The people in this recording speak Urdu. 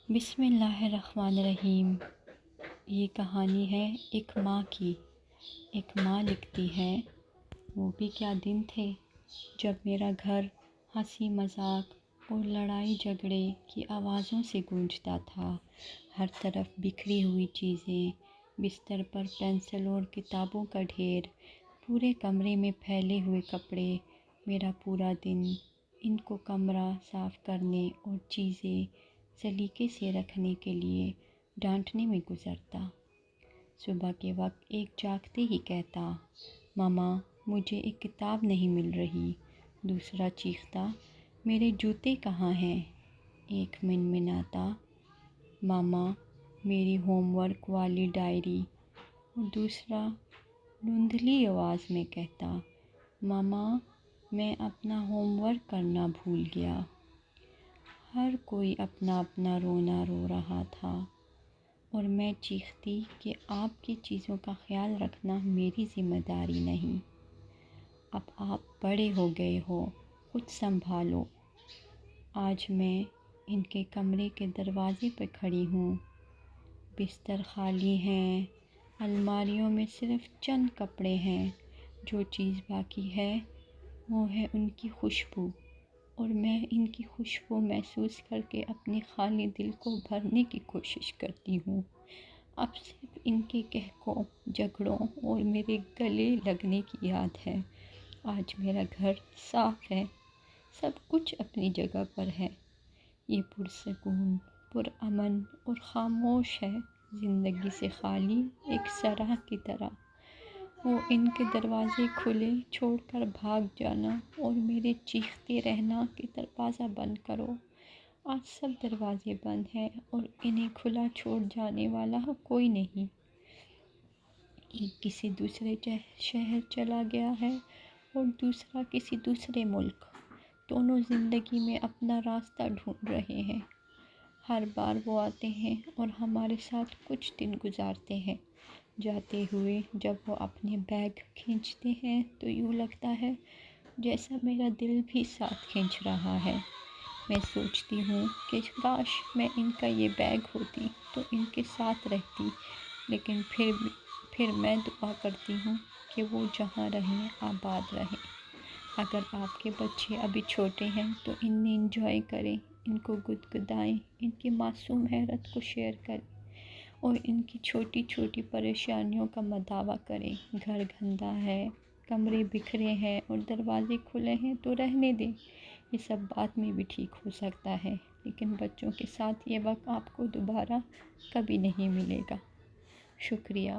بسم اللہ الرحمن الرحیم۔ یہ کہانی ہے ایک ماں کی۔ ایک ماں لکھتی ہے، وہ بھی کیا دن تھے جب میرا گھر ہنسی مذاق اور لڑائی جھگڑے کی آوازوں سے گونجتا تھا۔ ہر طرف بکھری ہوئی چیزیں، بستر پر پینسل اور کتابوں کا ڈھیر، پورے کمرے میں پھیلے ہوئے کپڑے۔ میرا پورا دن ان کو کمرہ صاف کرنے اور چیزیں سلیقے سے رکھنے کے لیے ڈانٹنے میں گزرتا۔ صبح کے وقت ایک جاگتے ہی کہتا، ماما مجھے ایک کتاب نہیں مل رہی۔ دوسرا چیختا، میرے جوتے کہاں ہیں؟ ایک منمناتا، ماما میری ہوم ورک والی ڈائری۔ اور دوسرا دھندلی آواز میں کہتا، ماما میں اپنا ہوم ورک کرنا بھول گیا۔ ہر کوئی اپنا اپنا رونا رو رہا تھا اور میں چیختی کہ آپ کی چیزوں کا خیال رکھنا میری ذمہ داری نہیں۔ اب آپ بڑے ہو گئے ہو، خود سنبھالو۔ آج میں ان کے کمرے کے دروازے پہ کھڑی ہوں۔ بستر خالی ہیں، الماریوں میں صرف چند کپڑے ہیں۔ جو چیز باقی ہے وہ ہے ان کی خوشبو، اور میں ان کی خوشبو محسوس کر کے اپنے خالی دل کو بھرنے کی کوشش کرتی ہوں۔ اب صرف ان کے قہقہوں، جھگڑوں اور میرے گلے لگنے کی یاد ہے۔ آج میرا گھر صاف ہے، سب کچھ اپنی جگہ پر ہے۔ یہ پرسکون، پرامن اور خاموش ہے، زندگی سے خالی ایک سراہ کی طرح۔ وہ ان کے دروازے کھلے چھوڑ کر بھاگ جانا اور میرے چیختے رہنا کہ دروازہ بند کرو۔ آج سب دروازے بند ہیں اور انہیں کھلا چھوڑ جانے والا کوئی نہیں۔ ایک کسی دوسرے شہر چلا گیا ہے اور دوسرا کسی دوسرے ملک۔ دونوں زندگی میں اپنا راستہ ڈھونڈ رہے ہیں۔ ہر بار وہ آتے ہیں اور ہمارے ساتھ کچھ دن گزارتے ہیں۔ جاتے ہوئے جب وہ اپنے بیگ کھینچتے ہیں تو یوں لگتا ہے جیسا میرا دل بھی ساتھ کھینچ رہا ہے۔ میں سوچتی ہوں کہ کاش میں ان کا یہ بیگ ہوتی تو ان کے ساتھ رہتی، لیکن پھر میں دعا کرتی ہوں کہ وہ جہاں رہیں آباد رہیں۔ اگر آپ کے بچے ابھی چھوٹے ہیں تو انہیں انجوائے کریں، ان کو گدگدائیں، ان کی معصوم حیرت کو شیئر کریں اور ان کی چھوٹی چھوٹی پریشانیوں کا مداوع کریں۔ گھر گندا ہے، کمرے بکھرے ہیں اور دروازے کھلے ہیں تو رہنے دیں، یہ سب بعد میں بھی ٹھیک ہو سکتا ہے، لیکن بچوں کے ساتھ یہ وقت آپ کو دوبارہ کبھی نہیں ملے گا۔ شکریہ۔